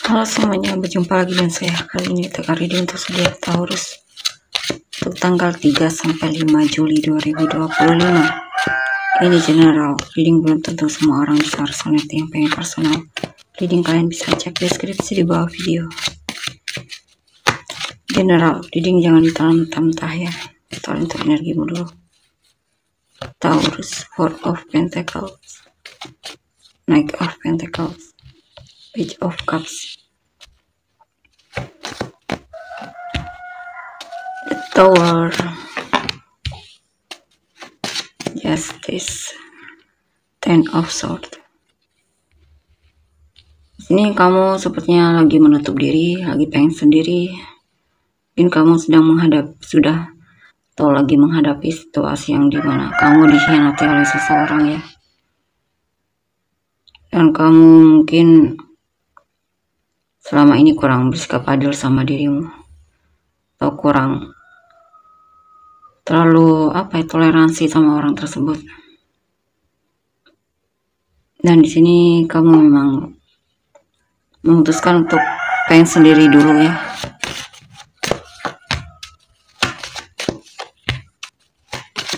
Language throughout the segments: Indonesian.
Halo semuanya, berjumpa lagi dengan saya. Kali ini teka reading untuk zodiak Taurus untuk tanggal 3 sampai 5 Juli 2025. Ini general reading, belum tentu semua orang bisa resonate. Yang pengen personal reading kalian bisa cek deskripsi di bawah video. General reading jangan ditelan mentah-mentah ya, soal untuk energimu dulu. Taurus, Four of Pentacles, Knight of Pentacles, Page of Cups, the Tower, Justice, Ten of Swords. Ini kamu sepertinya lagi menutup diri, lagi pengen sendiri. Mungkin kamu sedang lagi menghadapi situasi yang dimana kamu dikhianati oleh seseorang ya. Dan kamu mungkin selama ini kurang bersikap adil sama dirimu, atau kurang terlalu toleransi sama orang tersebut. Dan di sini kamu memang memutuskan untuk pengen sendiri dulu ya.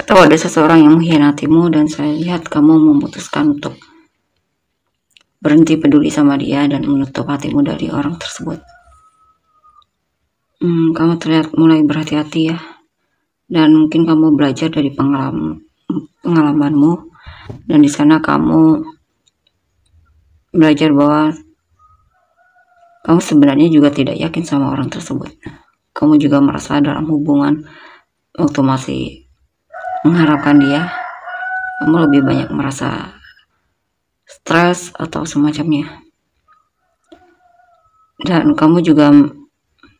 Atau ada seseorang yang mengkhianatimu dan saya lihat kamu memutuskan untuk berhenti peduli sama dia dan menutup hatimu dari orang tersebut. Kamu terlihat mulai berhati-hati ya. Dan mungkin kamu belajar dari pengalamanmu, dan di sana kamu belajar bahwa kamu sebenarnya juga tidak yakin sama orang tersebut. Kamu juga merasa dalam hubungan waktu masih mengharapkan dia, kamu lebih banyak merasa stres atau semacamnya. Dan kamu juga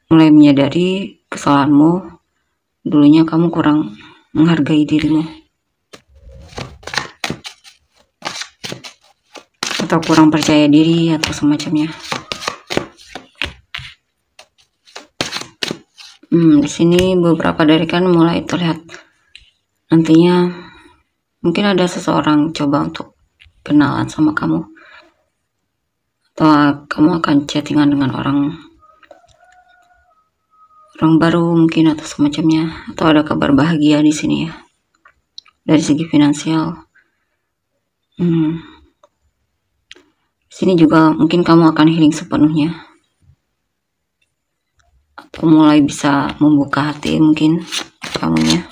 mulai menyadari kesalahanmu. Dulunya kamu kurang menghargai dirimu, atau kurang percaya diri atau semacamnya. Di sini beberapa dari kan mulai terlihat nantinya mungkin ada seseorang coba untuk kenalan sama kamu, atau kamu akan chattingan dengan orang baru mungkin atau semacamnya, atau ada kabar bahagia di sini ya dari segi finansial. Di sini juga mungkin kamu akan healing sepenuhnya, atau mulai bisa membuka hati mungkin kamunya.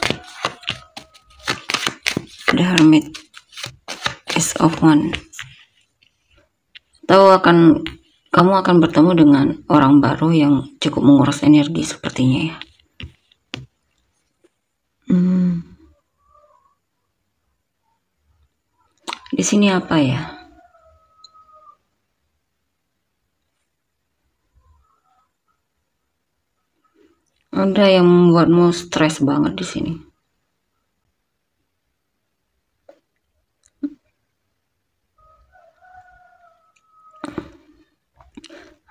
The Hermit, Ace of Wands. Atau kamu akan bertemu dengan orang baru yang cukup menguras energi sepertinya ya. Di sini apa ya? Ada yang membuatmu stres banget di sini.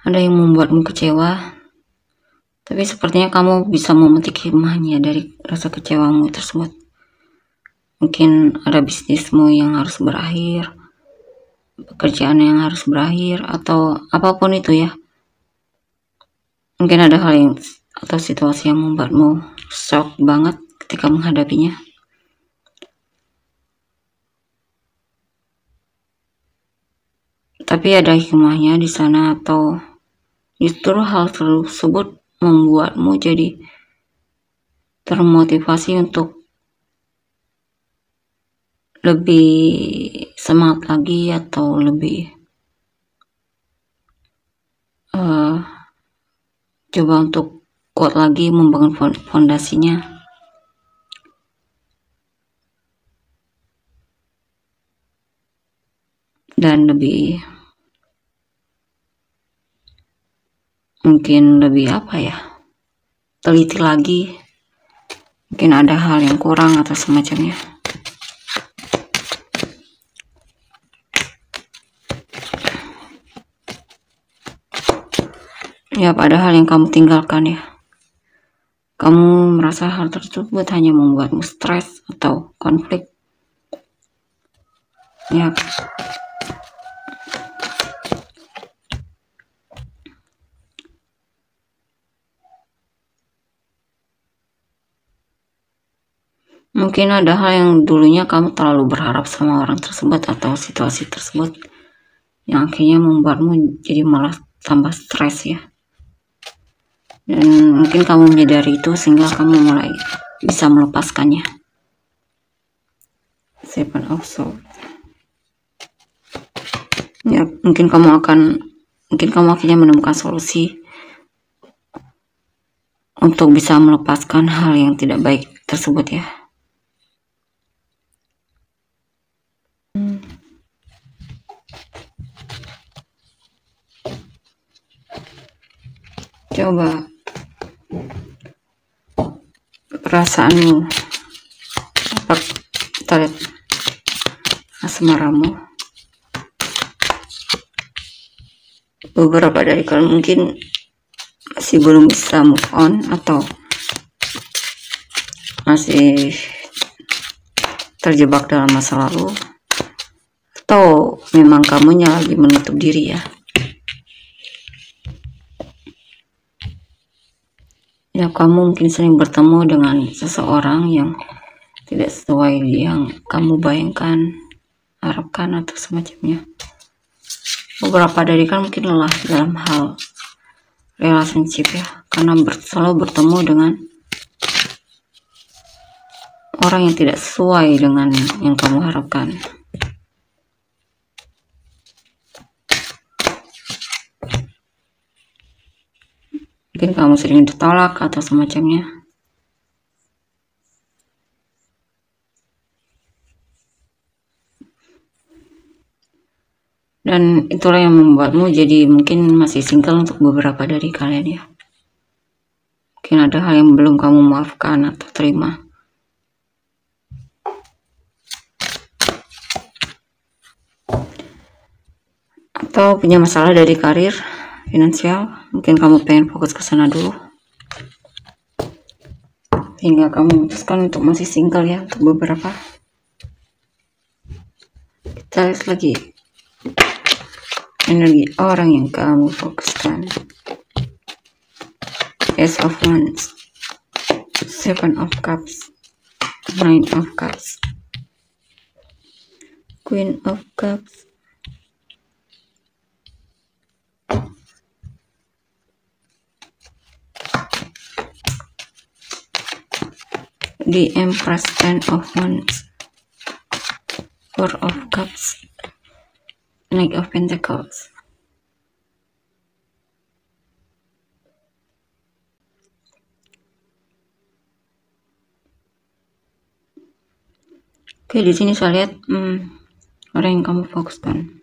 Ada yang membuatmu kecewa, tapi sepertinya kamu bisa memetik hikmahnya dari rasa kecewamu tersebut. Mungkin ada bisnismu yang harus berakhir, pekerjaan yang harus berakhir, atau apapun itu ya. Mungkin ada hal atau situasi yang membuatmu shock banget ketika menghadapinya. Tapi ada hikmahnya di sana, atau justru hal tersebut membuatmu jadi termotivasi untuk lebih semangat lagi, atau lebih coba untuk kuat lagi membangun fondasinya. Dan mungkin lebih teliti lagi. Mungkin ada hal yang kurang atau semacamnya. Ya, ada hal yang kamu tinggalkan ya. Kamu merasa hal tersebut hanya membuatmu stres atau konflik. Ya. Mungkin ada hal yang dulunya kamu terlalu berharap sama orang tersebut atau situasi tersebut yang akhirnya membuatmu jadi malah tambah stres ya. Dan mungkin kamu menyadari itu sehingga kamu mulai bisa melepaskannya. Seven of Swords. Ya, mungkin kamu akhirnya menemukan solusi untuk bisa melepaskan hal yang tidak baik tersebut ya. Coba perasaanmu, apa terlihat asmaramu. Beberapa dari kalian mungkin masih belum bisa move on atau masih terjebak dalam masa lalu, atau memang kamunya lagi menutup diri ya. Ya, kamu mungkin sering bertemu dengan seseorang yang tidak sesuai yang kamu bayangkan, harapkan atau semacamnya. Beberapa dari kalian mungkin lelah dalam hal relationship ya, karena selalu bertemu dengan orang yang tidak sesuai dengan yang kamu harapkan. Mungkin kamu sering ditolak atau semacamnya. Dan itulah yang membuatmu jadi mungkin masih single untuk beberapa dari kalian ya. Mungkin ada hal yang belum kamu maafkan atau terima. Atau punya masalah dari karir, finansial, mungkin kamu pengen fokus ke sana dulu. Hingga kamu memutuskan untuk masih single ya untuk beberapa. Kita lihat lagi energi orang yang kamu fokuskan. Ace of Wands, Seven of Cups, Nine of Cups, Queen of Cups, the Empress, Ten of Wands, Four of Cups, Knight of Pentacles. Oke, di sini saya lihat orang yang kamu fokuskan.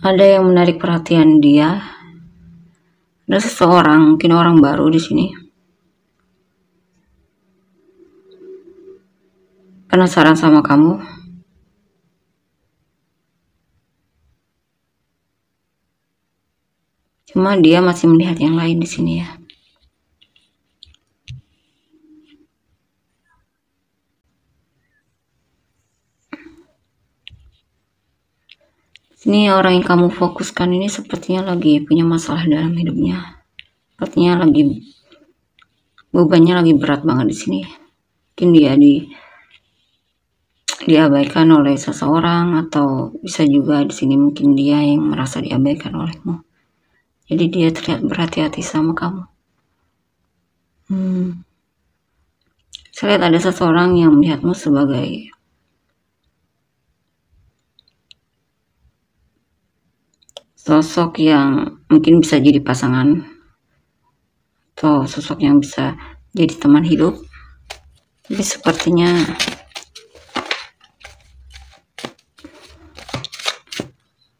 Ada yang menarik perhatian dia. Ada seseorang, mungkin orang baru di sini. Penasaran sama kamu. Cuma dia masih melihat yang lain di sini ya. Ini orang yang kamu fokuskan ini sepertinya lagi punya masalah dalam hidupnya. Sepertinya lagi bebannya lagi berat banget di sini. Mungkin dia diabaikan oleh seseorang, atau bisa juga di sini mungkin dia yang merasa diabaikan olehmu. Jadi dia terlihat berhati-hati sama kamu. Saya lihat ada seseorang yang melihatmu sebagai sosok yang mungkin bisa jadi pasangan, atau sosok yang bisa jadi teman hidup. Tapi sepertinya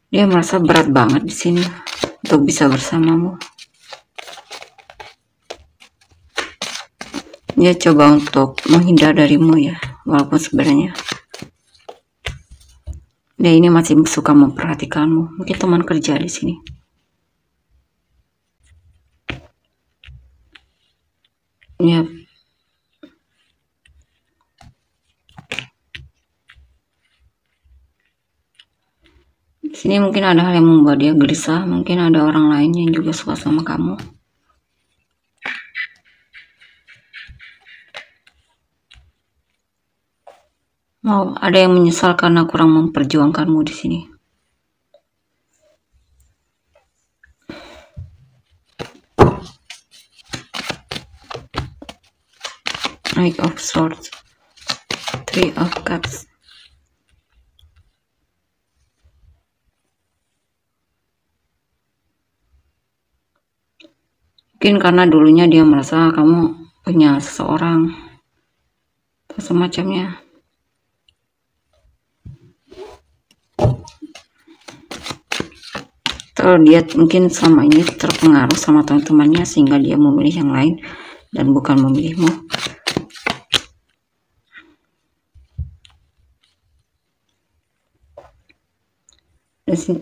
dia merasa berat banget di sini untuk bisa bersamamu. Dia coba untuk menghindar darimu ya, walaupun sebenarnya dia ini masih suka memperhatikanmu. Mungkin teman kerja di sini. Ya. Di sini mungkin ada hal yang membuat dia gelisah. Mungkin ada orang lain yang juga suka sama kamu. Mau ada yang menyesal karena kurang memperjuangkanmu di sini. Knight of Swords, Three of Cups. Mungkin karena dulunya dia merasa kamu punya seseorang atau semacamnya. Atau dia mungkin selama ini terpengaruh sama teman-temannya sehingga dia memilih yang lain dan bukan memilihmu.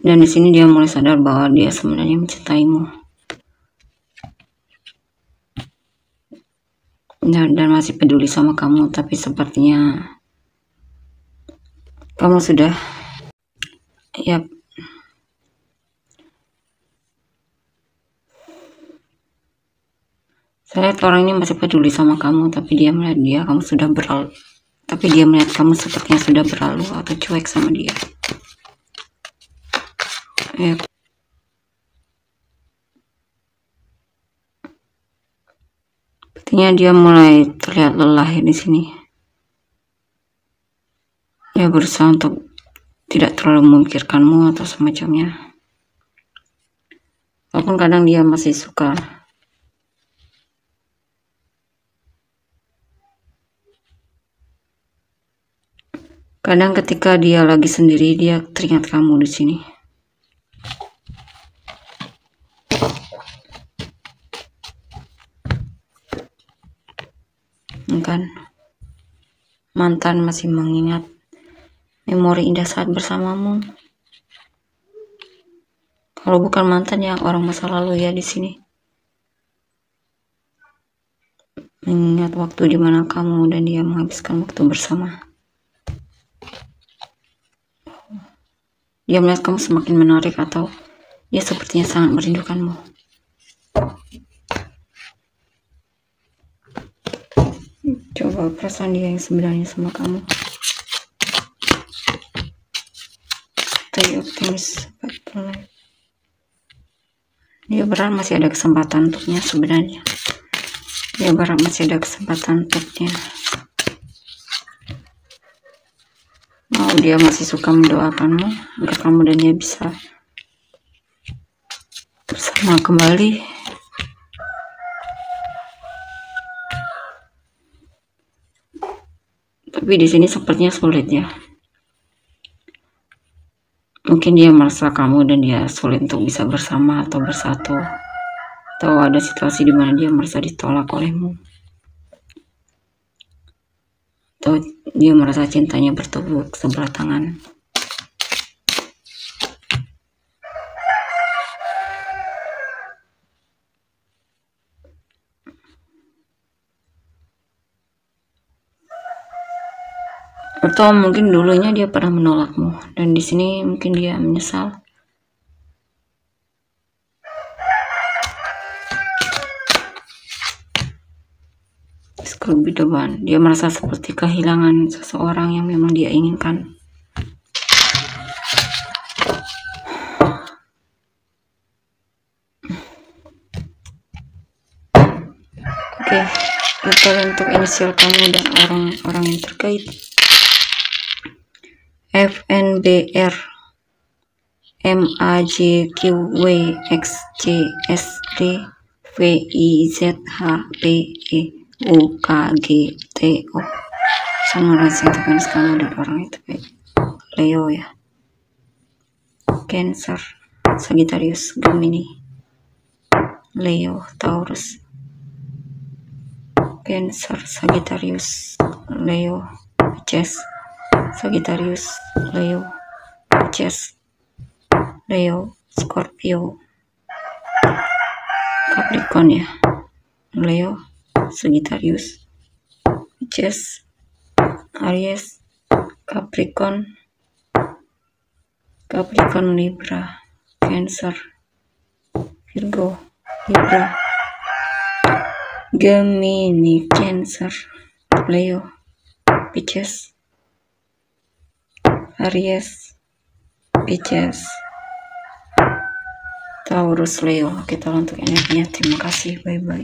Dan di sini dia mulai sadar bahwa dia sebenarnya mencintaimu. Dan masih peduli sama kamu, tapi sepertinya kamu sudah saya lihat orang ini masih peduli sama kamu, tapi dia melihat kamu sudah berlalu, tapi dia melihat kamu sepertinya sudah berlalu atau cuek sama dia. Sepertinya dia mulai terlihat lelah di sini. Dia berusaha untuk tidak terlalu memikirkanmu atau semacamnya. Walaupun kadang dia masih suka. Kadang ketika dia lagi sendiri, dia teringat kamu di sini. Kan mantan masih mengingat memori indah saat bersamamu. Kalau bukan mantan ya orang masa lalu ya di sini. Mengingat waktu dimana kamu dan dia menghabiskan waktu bersama. Dia melihat kamu semakin menarik atau dia sepertinya sangat merindukanmu. Coba perasaan dia yang sebenarnya sama kamu. Stay optimis about life. Dia berharap masih ada kesempatan untuknya sebenarnya. Dia berharap masih ada kesempatan untuknya. Dia masih suka mendoakanmu agar kamu dan dia bisa bersama kembali. Tapi di sini sepertinya sulit ya. Mungkin dia merasa kamu dan dia sulit untuk bisa bersama atau bersatu. Atau ada situasi di mana dia merasa ditolak olehmu. Atau dia merasa cintanya bertepuk sebelah tangan. Atau mungkin dulunya dia pernah menolakmu dan di sini mungkin dia menyesal. Lebih depan, dia merasa seperti kehilangan seseorang yang memang dia inginkan. Oke, kita untuk inisial kamu dan orang-orang yang terkait. FNBR MAJQWXJSD VIZHPE UKGTO. Samurai Japanese kamu dan orang itu Leo ya. Cancer, Sagittarius, Gemini, Leo, Taurus. Cancer, Sagittarius, Leo, Pisces, Sagittarius, Leo, Pisces, Leo, Scorpio, Capricorn ya. Leo, Sagittarius, Pisces, Aries, Capricorn, Libra, Cancer, Virgo, Libra, Gemini, Cancer, Leo, Pisces, Aries, Pisces, Taurus, Leo. Kita untuk energinya. Terima kasih. Bye bye.